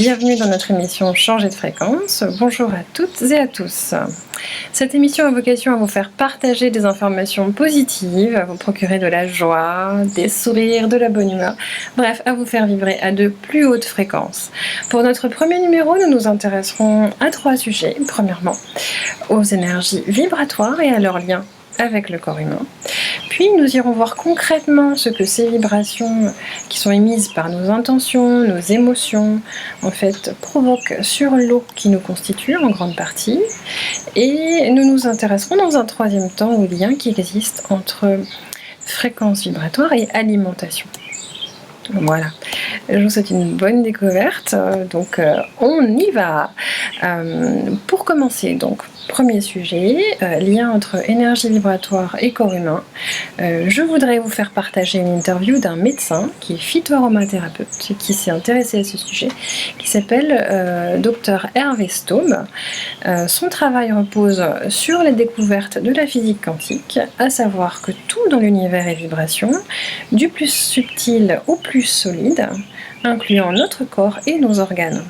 Bienvenue dans notre émission Changer de fréquence. Bonjour à toutes et à tous. Cette émission a vocation à vous faire partager des informations positives, à vous procurer de la joie, des sourires, de la bonne humeur, bref, à vous faire vibrer à de plus hautes fréquences. Pour notre premier numéro, nous nous intéresserons à 3 sujets. Premièrement, aux énergies vibratoires et à leur lien avec le corps humain. Puis nous irons voir concrètement ce que ces vibrations qui sont émises par nos intentions, nos émotions, en fait, provoquent sur l'eau qui nous constitue en grande partie. Et nous nous intéresserons dans un troisième temps au lien qui existe entre fréquence vibratoire et alimentation. Voilà, je vous souhaite une bonne découverte, donc on y va. Pour commencer, donc, premier sujet, lien entre énergie vibratoire et corps humain. Je voudrais vous faire partager une interview d'un médecin qui est phytoaromathérapeute, qui s'est intéressé à ce sujet, qui s'appelle Dr Hervé Staub. Son travail repose sur la découverte de la physique quantique, à savoir que tout dans l'univers est vibration, du plus subtil au plus solide, incluant notre corps et nos organes.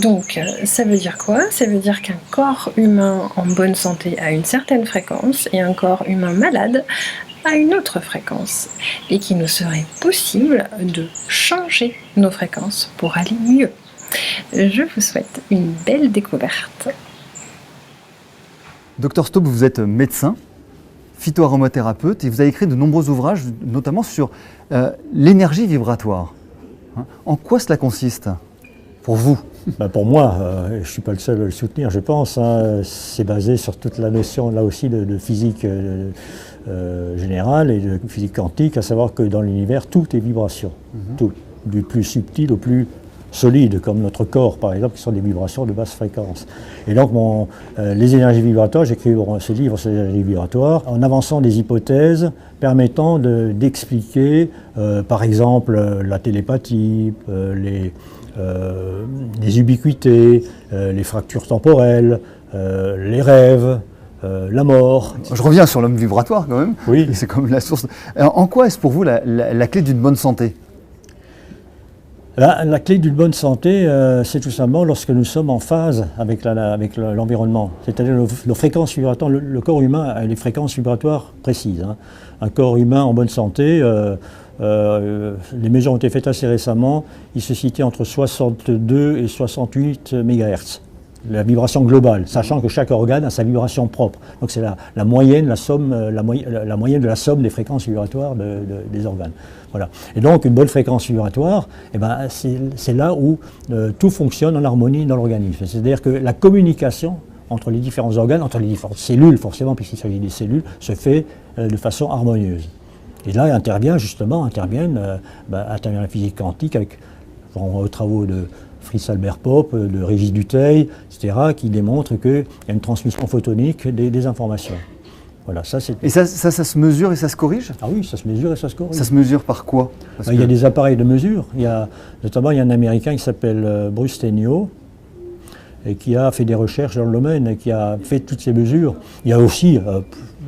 Donc, ça veut dire quoi? Ça veut dire qu'un corps humain en bonne santé a une certaine fréquence et un corps humain malade a une autre fréquence, et qu'il nous serait possible de changer nos fréquences pour aller mieux. Je vous souhaite une belle découverte. Docteur Staub, vous êtes médecin, phytoaromathérapeute, et vous avez écrit de nombreux ouvrages, notamment sur l'énergie vibratoire. En quoi cela consiste pour vous? Pour moi, je ne suis pas le seul à le soutenir, je pense. C'est basé sur toute la notion, là aussi, de physique générale et de physique quantique, à savoir que dans l'univers, tout est vibration. Tout, du plus subtil au plus solide, comme notre corps, par exemple, qui sont des vibrations de basse fréquence. Et donc, les énergies vibratoires, j'écris ce livre sur les énergies vibratoires, en avançant des hypothèses permettant d'expliquer, par exemple, la télépathie, les ubiquités, les fractures temporelles, les rêves, la mort. Je reviens sur l'homme vibratoire quand même. Oui. C'est comme la source. Alors, en quoi est-ce pour vous la clé d'une bonne santé? La clé d'une bonne santé, c'est tout simplement lorsque nous sommes en phase avec l'environnement. C'est-à-dire nos fréquences vibratoires. Le corps humain a des fréquences vibratoires précises. Un corps humain en bonne santé, les mesures ont été faites assez récemment, il se situe entre 62 et 68 MHz. La vibration globale, sachant que chaque organe a sa vibration propre. Donc c'est la moyenne, la moyenne de la somme des fréquences vibratoires des organes. Voilà. Et donc une bonne fréquence vibratoire, c'est là où tout fonctionne en harmonie dans l'organisme. C'est-à-dire que la communication entre les différents organes, entre les différentes cellules, forcément, puisqu'il s'agit des cellules, se fait de façon harmonieuse. Et là interviennent la physique quantique avec aux travaux de Fritz Albert Popp, de Régis Dutheil, etc., qui démontrent qu'il y a une transmission photonique des informations. Voilà, et ça se mesure et ça se corrige? Ah oui, ça se mesure et ça se corrige. Ça se mesure par quoi? Il y a des appareils de mesure. Notamment, il y a un Américain qui s'appelle Bruce Tenio, et qui a fait des recherches dans le domaine, et qui a fait toutes ces mesures. Il y a aussi,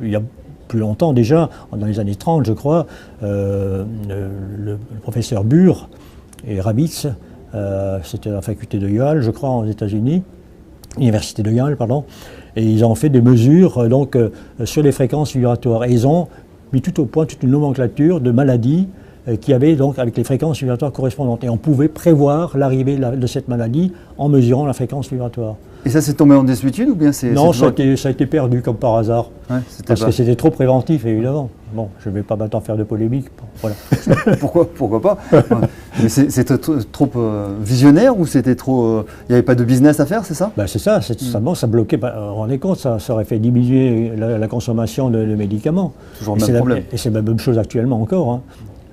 il y a plus longtemps déjà, dans les années 30, je crois, le professeur Burr et Rabitz, c'était à la faculté de Yale, je crois, aux États-Unis, l'université de Yale, pardon, et ils ont fait des mesures sur les fréquences vibratoires. Et ils ont mis tout au point toute une nomenclature de maladies qui avaient donc avec les fréquences vibratoires correspondantes. Et on pouvait prévoir l'arrivée de cette maladie en mesurant la fréquence vibratoire. Et ça s'est tombé en désuétude ou bien c'est... Non, ça a été perdu comme par hasard. Ouais, parce que c'était trop préventif, évidemment. Bon, je ne vais pas maintenant faire de polémique. Voilà. Pourquoi pas? Mais c'était trop visionnaire ou c'était trop... Il n'y avait pas de business à faire, c'est ça? C'est ça, c'est tout simplement, ça bloquait. Vous vous rendez compte, ça aurait fait diminuer la consommation de médicaments. Toujours le même problème. Et c'est la même chose actuellement encore.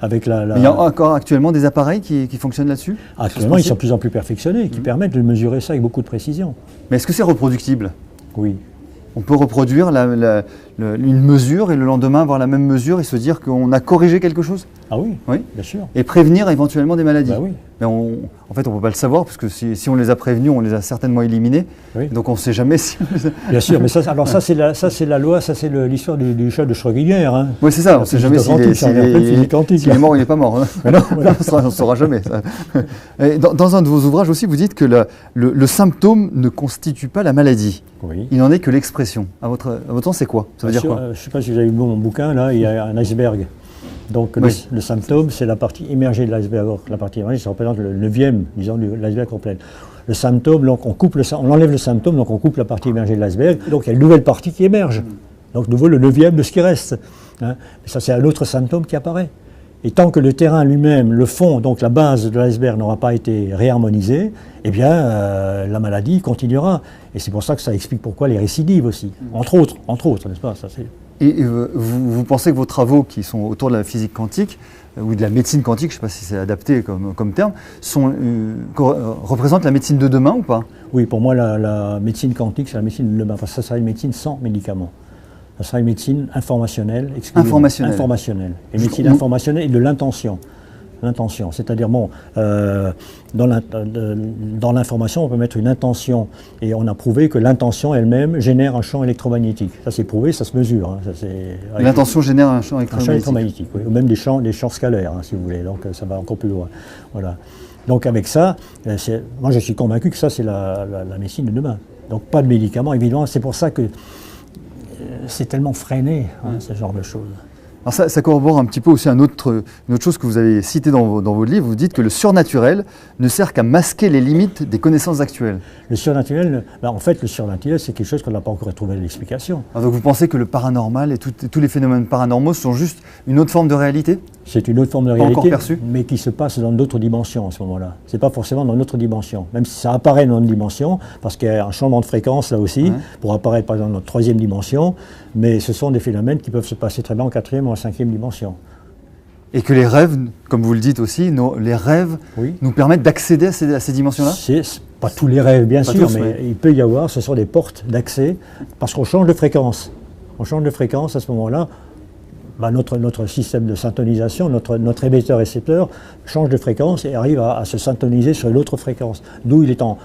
Mais il y a encore actuellement des appareils qui fonctionnent là-dessus? Actuellement, ils sont de plus en plus perfectionnés, qui permettent de mesurer ça avec beaucoup de précision. Mais est-ce que c'est reproductible? Oui. On peut reproduire une mesure et le lendemain avoir la même mesure et se dire qu'on a corrigé quelque chose? Ah oui, bien sûr. Et prévenir éventuellement des maladies? Oui, mais en fait, on ne peut pas le savoir, parce que si on les a prévenus, on les a certainement éliminés. Oui. Donc on ne sait jamais si... Bien sûr, mais ça c'est la loi, ça c'est l'histoire du chat de Schrödinger. Hein. Oui, c'est ça, on ne sait jamais s'il est mort ou il n'est pas mort. Hein. Non, voilà. On ne saura jamais. Ça. Et dans un de vos ouvrages aussi, vous dites que le symptôme ne constitue pas la maladie. Oui. Il n'en est que l'expression. À votre sens, c'est quoi? Ça veut dire quoi? Je ne sais pas si vous avez lu mon bouquin, là, il y a un iceberg. Donc oui. le symptôme, c'est la partie immergée de l'iceberg. La partie immergée, ça représente le 9e, disons, de l'iceberg complet. Le symptôme, donc on enlève le symptôme, donc on coupe la partie immergée de l'iceberg. Donc il y a une nouvelle partie qui émerge. Donc nouveau le 9e de ce qui reste. Hein. Ça, c'est un autre symptôme qui apparaît. Et tant que le terrain lui-même, le fond, donc la base de l'iceberg n'aura pas été réharmonisé, eh bien la maladie continuera. Et c'est pour ça que ça explique pourquoi les récidives aussi, entre autres, n'est-ce pas? Ça, et vous pensez que vos travaux qui sont autour de la physique quantique, ou de la médecine quantique, je ne sais pas si c'est adapté comme terme, représentent la médecine de demain ou pas? Oui, pour moi la médecine quantique, c'est la médecine de demain, parce que ça sera une médecine sans médicaments. Ça sera une médecine informationnelle, informationnelle. Et médecine informationnelle et de l'intention. L'intention, c'est-à-dire, bon, dans l'information, on peut mettre une intention, et on a prouvé que l'intention elle-même génère un champ électromagnétique. Ça c'est prouvé, ça se mesure. Hein, l'intention génère un champ électromagnétique. Un champ électromagnétique, oui, ou même des champs scalaires, hein, si vous voulez, donc ça va encore plus loin. Voilà. Donc avec ça, moi je suis convaincu que ça c'est la médecine de demain. Donc pas de médicaments, évidemment, c'est pour ça que c'est tellement freiné, hein, ce genre de choses. Alors ça corrobore un petit peu aussi une autre chose que vous avez citée dans votre livre. Vous dites que le surnaturel ne sert qu'à masquer les limites des connaissances actuelles. Le surnaturel, en fait, le surnaturel, c'est quelque chose qu'on n'a pas encore trouvé l'explication. Donc vous pensez que le paranormal et tous les phénomènes paranormaux sont juste une autre forme de réalité? C'est une autre forme de réalité, encore perçue, mais qui se passe dans d'autres dimensions à ce moment-là. Ce n'est pas forcément dans notre dimension, même si ça apparaît dans notre dimension, parce qu'il y a un changement de fréquence là aussi, pour apparaître par exemple dans notre 3e dimension, mais ce sont des phénomènes qui peuvent se passer très bien en 4e ou en 5e dimension. Et que les rêves, comme vous le dites aussi, les rêves nous permettent d'accéder à ces dimensions-là? Pas tous les rêves, bien sûr, tous, mais il peut y avoir, ce sont des portes d'accès, parce qu'on change de fréquence. On change de fréquence à ce moment-là. Notre système de syntonisation, notre émetteur-récepteur change de fréquence et arrive à se syntoniser sur l'autre fréquence. D'où il est en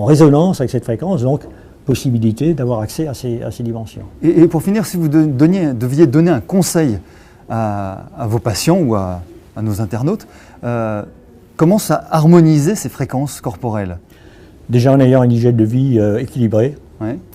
résonance avec cette fréquence, donc possibilité d'avoir accès à ces dimensions. Et pour finir, si vous deviez donner un conseil à vos patients ou à nos internautes, comment ça harmoniser ces fréquences corporelles? Déjà en ayant une hygiène de vie équilibrée,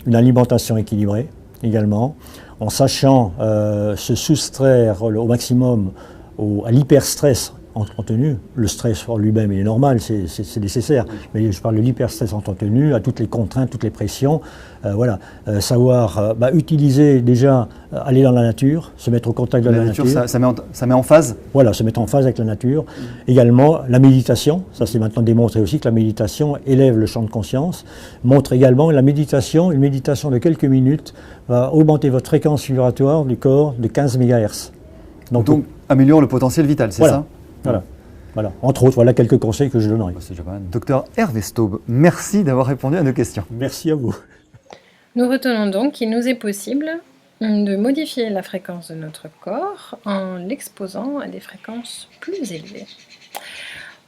une alimentation équilibrée également, en sachant se soustraire au maximum à l'hyperstress en tenue. Le stress en lui-même il est normal, c'est nécessaire, mais je parle de l'hyperstress en tenue, à toutes les contraintes, toutes les pressions. Voilà. Savoir utiliser déjà, aller dans la nature, se mettre au contact de la nature. Ça met en phase. Voilà, se mettre en phase avec la nature. Également la méditation, ça c'est maintenant démontré aussi que la méditation élève le champ de conscience, montre également une méditation de quelques minutes va augmenter votre fréquence vibratoire du corps de 15 MHz. Donc améliore le potentiel vital, c'est ça? Voilà. Entre autres, voilà quelques conseils que je donnerai. Docteur Hervé Staub, merci d'avoir répondu à nos questions. Merci à vous. Nous retenons donc qu'il nous est possible de modifier la fréquence de notre corps en l'exposant à des fréquences plus élevées.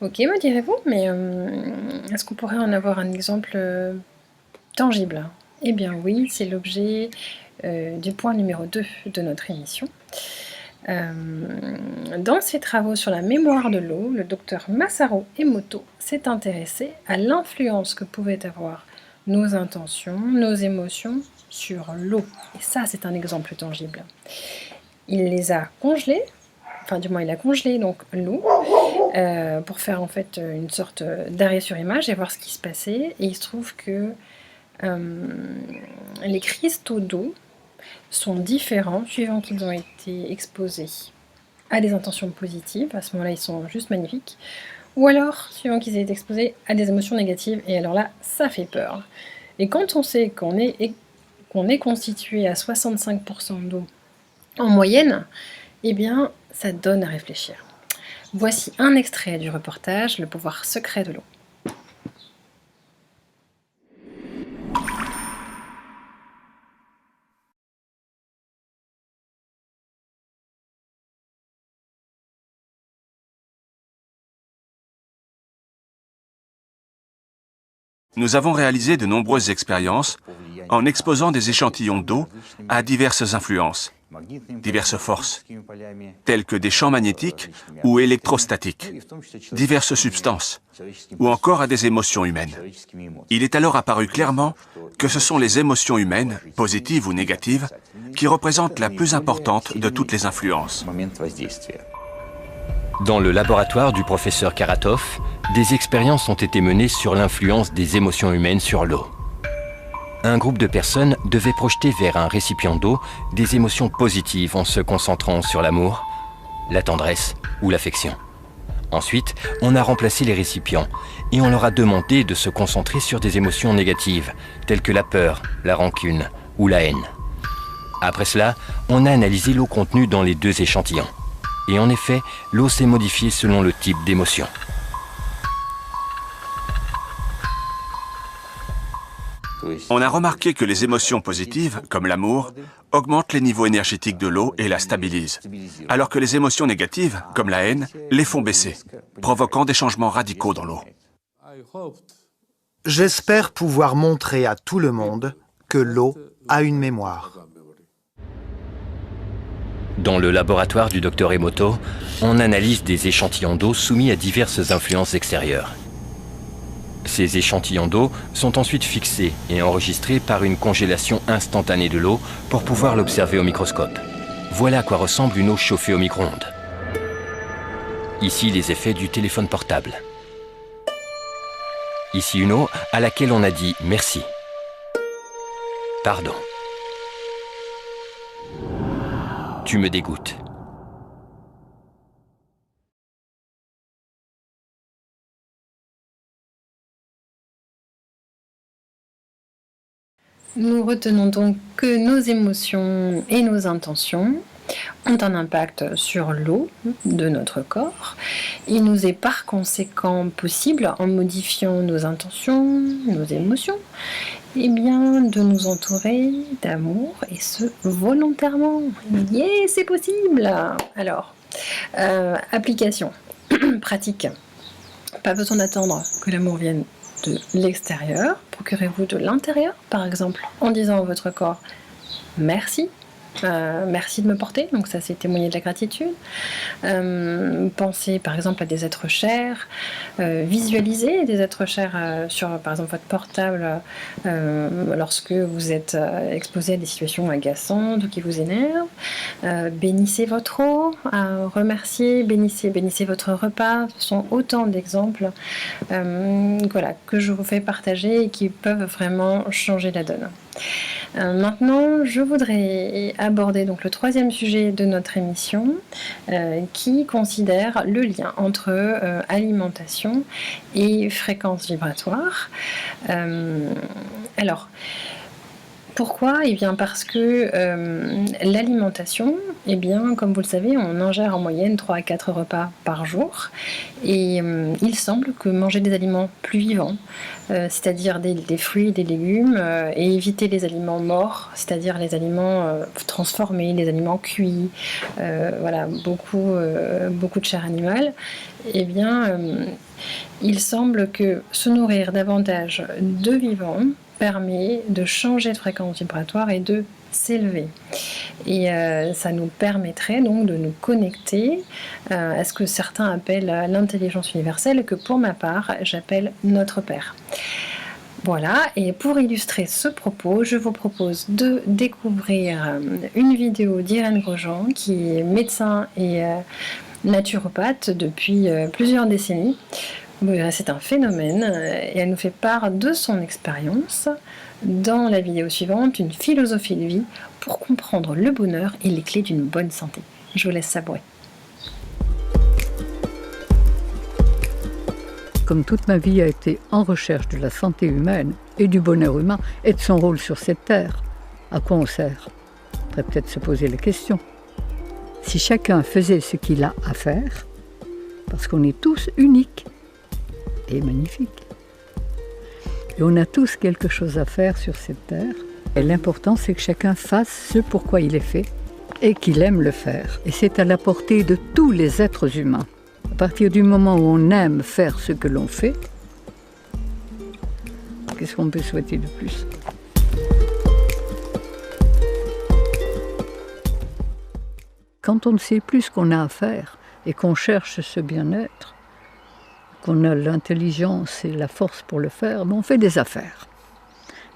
Ok, me direz-vous, mais est-ce qu'on pourrait en avoir un exemple tangible? Eh bien oui, c'est l'objet du point numéro 2 de notre émission. Dans ses travaux sur la mémoire de l'eau, le docteur Masaru Emoto s'est intéressé à l'influence que pouvaient avoir nos intentions, nos émotions sur l'eau. Et ça, c'est un exemple tangible. Il les a congelés, enfin du moins il a congelé donc l'eau pour faire en fait une sorte d'arrêt sur image et voir ce qui se passait. Et il se trouve que les cristaux d'eau sont différents suivant qu'ils ont été exposés à des intentions positives, à ce moment-là ils sont juste magnifiques, ou alors suivant qu'ils aient été exposés à des émotions négatives, et alors là ça fait peur. Et quand on sait qu'on est constitué à 65% d'eau en moyenne, eh bien ça donne à réfléchir. Voici un extrait du reportage Le pouvoir secret de l'eau. Nous avons réalisé de nombreuses expériences en exposant des échantillons d'eau à diverses influences, diverses forces, telles que des champs magnétiques ou électrostatiques, diverses substances, ou encore à des émotions humaines. Il est alors apparu clairement que ce sont les émotions humaines, positives ou négatives, qui représentent la plus importante de toutes les influences. Dans le laboratoire du professeur Karatov, des expériences ont été menées sur l'influence des émotions humaines sur l'eau. Un groupe de personnes devait projeter vers un récipient d'eau des émotions positives en se concentrant sur l'amour, la tendresse ou l'affection. Ensuite, on a remplacé les récipients et on leur a demandé de se concentrer sur des émotions négatives, telles que la peur, la rancune ou la haine. Après cela, on a analysé l'eau contenue dans les deux échantillons. Et en effet, l'eau s'est modifiée selon le type d'émotion. On a remarqué que les émotions positives, comme l'amour, augmentent les niveaux énergétiques de l'eau et la stabilisent, alors que les émotions négatives, comme la haine, les font baisser, provoquant des changements radicaux dans l'eau. J'espère pouvoir montrer à tout le monde que l'eau a une mémoire. Dans le laboratoire du Dr Emoto, on analyse des échantillons d'eau soumis à diverses influences extérieures. Ces échantillons d'eau sont ensuite fixés et enregistrés par une congélation instantanée de l'eau pour pouvoir l'observer au microscope. Voilà à quoi ressemble une eau chauffée au micro-ondes. Ici, les effets du téléphone portable. Ici, une eau à laquelle on a dit merci. Pardon. Tu me dégoûtes. Nous retenons donc que nos émotions et nos intentions ont un impact sur l'eau de notre corps. Il nous est par conséquent possible, en modifiant nos intentions, nos émotions, eh bien, de nous entourer d'amour, et ce, volontairement. Yeah, c'est possible! Alors, application, pratique. Pas besoin d'attendre que l'amour vienne de l'extérieur. Procurez-vous de l'intérieur, par exemple, en disant à votre corps « merci ». Merci de me porter, donc ça c'est témoigner de la gratitude. Pensez par exemple à des êtres chers, visualisez des êtres chers sur par exemple votre portable lorsque vous êtes exposé à des situations agaçantes ou qui vous énervent. Bénissez votre eau, remerciez, bénissez votre repas. Ce sont autant d'exemples voilà, que je vous fais partager et qui peuvent vraiment changer la donne. Maintenant, je voudrais aborder donc le troisième sujet de notre émission qui considère le lien entre alimentation et fréquence vibratoire. Alors, pourquoi ? Eh bien parce que l'alimentation, eh bien, comme vous le savez, on ingère en moyenne 3 à 4 repas par jour. Et il semble que manger des aliments plus vivants, c'est-à-dire des fruits, des légumes, et éviter les aliments morts, c'est-à-dire les aliments transformés, les aliments cuits, voilà, beaucoup de chair animale, eh bien, il semble que se nourrir davantage de vivants permet de changer de fréquence vibratoire et de s'élever. Et ça nous permettrait donc de nous connecter à ce que certains appellent l'intelligence universelle et que pour ma part, j'appelle notre Père. Voilà, et pour illustrer ce propos, je vous propose de découvrir une vidéo d'Irène Grosjean, qui est médecin et naturopathe depuis plusieurs décennies. C'est un phénomène et elle nous fait part de son expérience dans la vidéo suivante, une philosophie de vie pour comprendre le bonheur et les clés d'une bonne santé. Je vous laisse savourer. Comme toute ma vie a été en recherche de la santé humaine et du bonheur humain et de son rôle sur cette terre, à quoi on sert ? On pourrait peut-être se poser la question. Si chacun faisait ce qu'il a à faire, parce qu'on est tous uniques et magnifiques, et on a tous quelque chose à faire sur cette terre, et l'important c'est que chacun fasse ce pourquoi il est fait et qu'il aime le faire. Et c'est à la portée de tous les êtres humains. À partir du moment où on aime faire ce que l'on fait, Qu'est-ce qu'on peut souhaiter de plus? Quand on ne sait plus ce qu'on a à faire et qu'on cherche ce bien-être, qu'on a l'intelligence et la force pour le faire, on fait des affaires.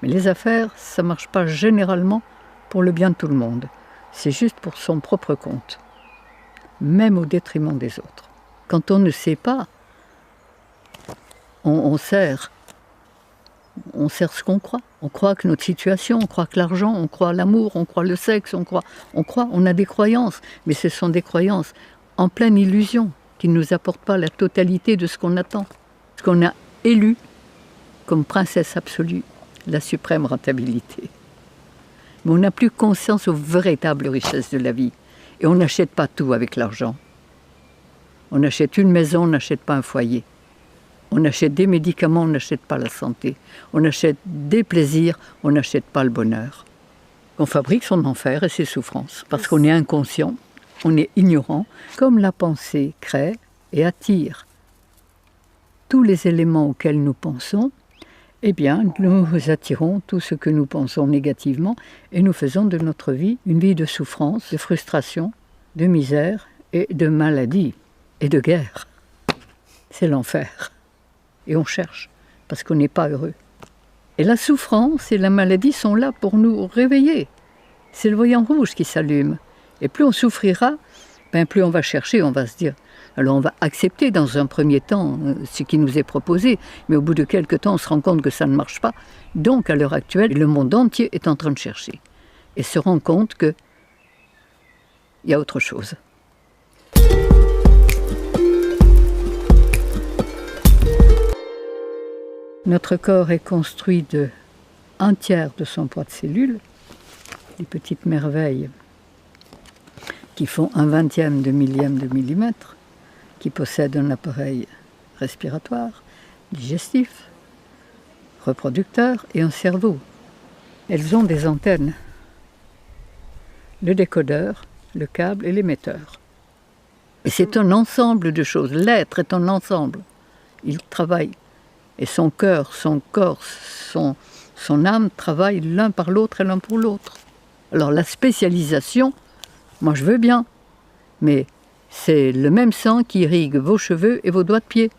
Mais les affaires, ça ne marche pas généralement pour le bien de tout le monde. C'est juste pour son propre compte, même au détriment des autres. Quand on ne sait pas, on sert ce qu'on croit. On croit que notre situation, on croit que l'argent, on croit l'amour, on croit le sexe, on a des croyances, mais ce sont des croyances en pleine illusion qui ne nous apportent pas la totalité de ce qu'on attend, ce qu'on a élu comme princesse absolue, la suprême rentabilité. Mais on n'a plus conscience aux véritables richesses de la vie. Et on n'achète pas tout avec l'argent. On achète une maison, on n'achète pas un foyer. On achète des médicaments, on n'achète pas la santé. On achète des plaisirs, on n'achète pas le bonheur. On fabrique son enfer et ses souffrances, parce qu'on est inconscient, on est ignorant, comme la pensée crée et attire tous les éléments auxquels nous pensons. Eh bien, nous attirons tout ce que nous pensons négativement et nous faisons de notre vie une vie de souffrance, de frustration, de misère et de maladie et de guerre. C'est l'enfer. Et on cherche, parce qu'on n'est pas heureux. Et la souffrance et la maladie sont là pour nous réveiller. C'est le voyant rouge qui s'allume. Et plus on souffrira, plus on va chercher, on va se dire... Alors on va accepter dans un premier temps ce qui nous est proposé, mais au bout de quelques temps on se rend compte que ça ne marche pas. Donc à l'heure actuelle, le monde entier est en train de chercher et se rend compte qu'il y a autre chose. Notre corps est construit de 1/3 de son poids de cellules, les petites merveilles qui font 1/20 de millième de millimètre, qui possèdent un appareil respiratoire, digestif, reproducteur et un cerveau. Elles ont des antennes, le décodeur, le câble et l'émetteur. Et c'est un ensemble de choses. L'être est un ensemble. Il travaille. Et son cœur, son corps, son âme travaillent l'un par l'autre et l'un pour l'autre. Alors la spécialisation, moi je veux bien, mais c'est le même sang qui irrigue vos cheveux et vos doigts de pied.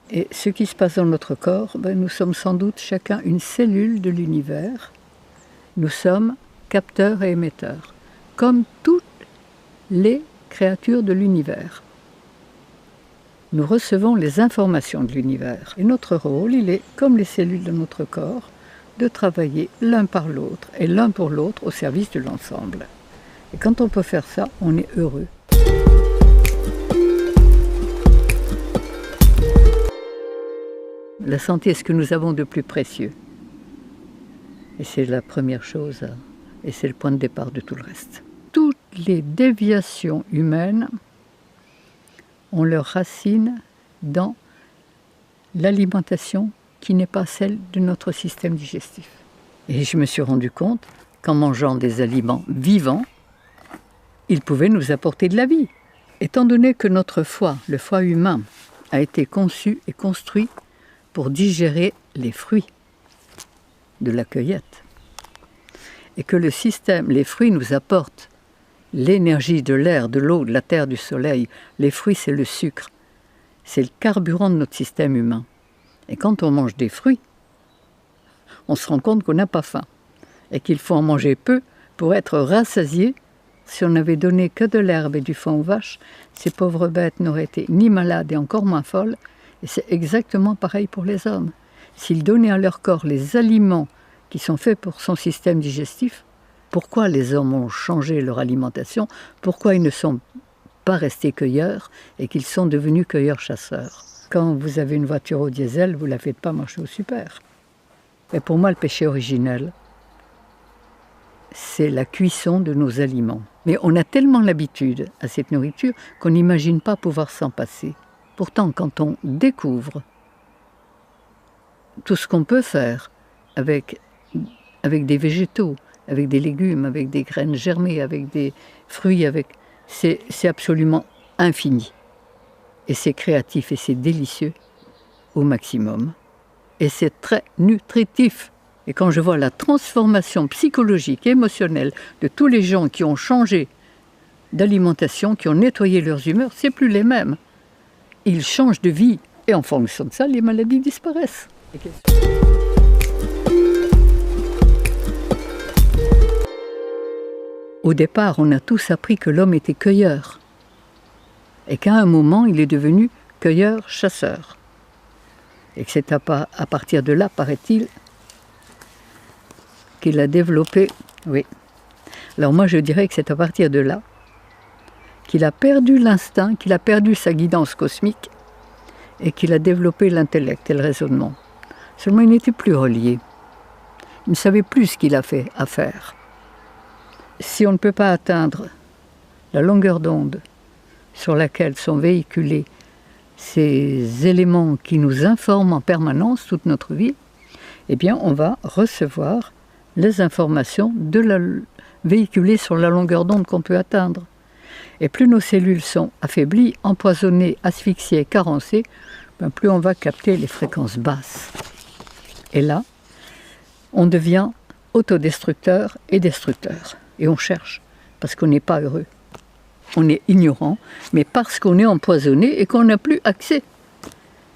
Et ce qui se passe dans notre corps, nous sommes sans doute chacun une cellule de l'univers. Nous sommes capteurs et émetteurs, comme toutes les créatures de l'univers. Nous recevons les informations de l'univers. Et notre rôle, il est, comme les cellules de notre corps, de travailler l'un par l'autre et l'un pour l'autre au service de l'ensemble. Et quand on peut faire ça, on est heureux. La santé est ce que nous avons de plus précieux. Et c'est la première chose, et c'est le point de départ de tout le reste. Toutes les déviations humaines ont leur racine dans l'alimentation qui n'est pas celle de notre système digestif. Et je me suis rendu compte qu'en mangeant des aliments vivants, ils pouvaient nous apporter de la vie. Étant donné que notre foie, le foie humain, a été conçu et construit pour digérer les fruits de la cueillette, et que le système, les fruits nous apportent l'énergie de l'air, de l'eau, de la terre, du soleil. Les fruits, c'est le sucre. C'est le carburant de notre système humain. Et quand on mange des fruits, on se rend compte qu'on n'a pas faim et qu'il faut en manger peu pour être rassasié. Si on n'avait donné que de l'herbe et du foin aux vaches, ces pauvres bêtes n'auraient été ni malades et encore moins folles. Et c'est exactement pareil pour les hommes. S'ils donnaient à leur corps les aliments qui sont faits pour son système digestif, pourquoi les hommes ont changé leur alimentation? Pourquoi ils ne sont pas restés cueilleurs et qu'ils sont devenus cueilleurs-chasseurs? Quand vous avez une voiture au diesel, vous ne la faites pas marcher au super. Et pour moi, le péché originel, c'est la cuisson de nos aliments. Mais on a tellement l'habitude à cette nourriture qu'on n'imagine pas pouvoir s'en passer. Pourtant, quand on découvre tout ce qu'on peut faire avec des végétaux, avec des légumes, avec des graines germées, avec des fruits, c'est absolument infini. Et c'est créatif et c'est délicieux au maximum. et c'est très nutritif. Et quand je vois la transformation psychologique et émotionnelle de tous les gens qui ont changé d'alimentation, qui ont nettoyé leurs humeurs, c'est plus les mêmes. Ils changent de vie et en fonction de ça, les maladies disparaissent. Au départ, on a tous appris que l'homme était cueilleur et qu'à un moment, il est devenu cueilleur-chasseur. Et que c'est à partir de là, paraît-il, qu'il a développé... Oui. Alors moi, je dirais que c'est à partir de là qu'il a perdu l'instinct, qu'il a perdu sa guidance cosmique et qu'il a développé l'intellect et le raisonnement. Seulement, il n'était plus relié. Il ne savait plus ce qu'il a fait à faire. Si on ne peut pas atteindre la longueur d'onde sur laquelle sont véhiculés ces éléments qui nous informent en permanence toute notre vie, eh bien, on va recevoir les informations véhiculées sur la longueur d'onde qu'on peut atteindre. Et plus nos cellules sont affaiblies, empoisonnées, asphyxiées, carencées, ben plus on va capter les fréquences basses. Et là, on devient autodestructeur et destructeur. Et on cherche, parce qu'on n'est pas heureux. On est ignorant, mais parce qu'on est empoisonné et qu'on n'a plus accès.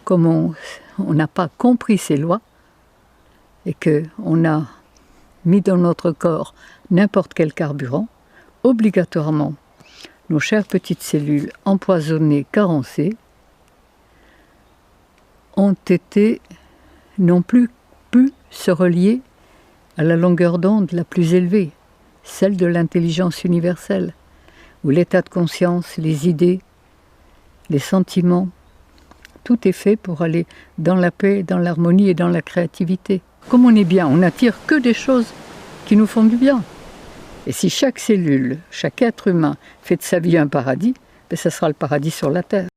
Comme on n'a pas compris ces lois, et qu'on a mis dans notre corps n'importe quel carburant, obligatoirement, nos chères petites cellules empoisonnées, carencées, n'ont plus pu se relier à la longueur d'onde la plus élevée, celle de l'intelligence universelle, où l'état de conscience, les idées, les sentiments, tout est fait pour aller dans la paix, dans l'harmonie et dans la créativité. Comme on est bien, on n'attire que des choses qui nous font du bien. Et si chaque cellule, chaque être humain fait de sa vie un paradis, ben ça sera le paradis sur la Terre.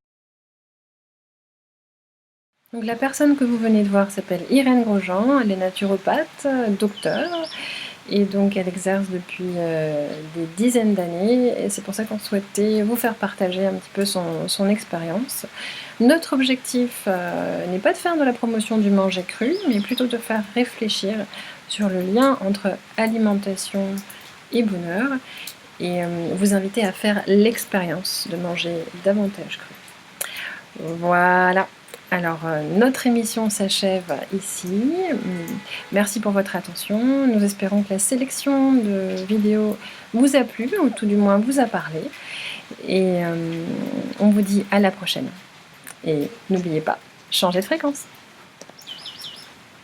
Donc la personne que vous venez de voir s'appelle Irène Grosjean, elle est naturopathe, docteur, et donc elle exerce depuis des dizaines d'années, et c'est pour ça qu'on souhaitait vous faire partager un petit peu son expérience. Notre objectif n'est pas de faire de la promotion du manger cru, mais plutôt de faire réfléchir sur le lien entre alimentation et bonheur, et vous inviter à faire l'expérience de manger davantage cru. Voilà. Alors, notre émission s'achève ici. Merci pour votre attention. Nous espérons que la sélection de vidéos vous a plu, ou tout du moins vous a parlé. Et on vous dit à la prochaine. Et n'oubliez pas, changez de fréquence.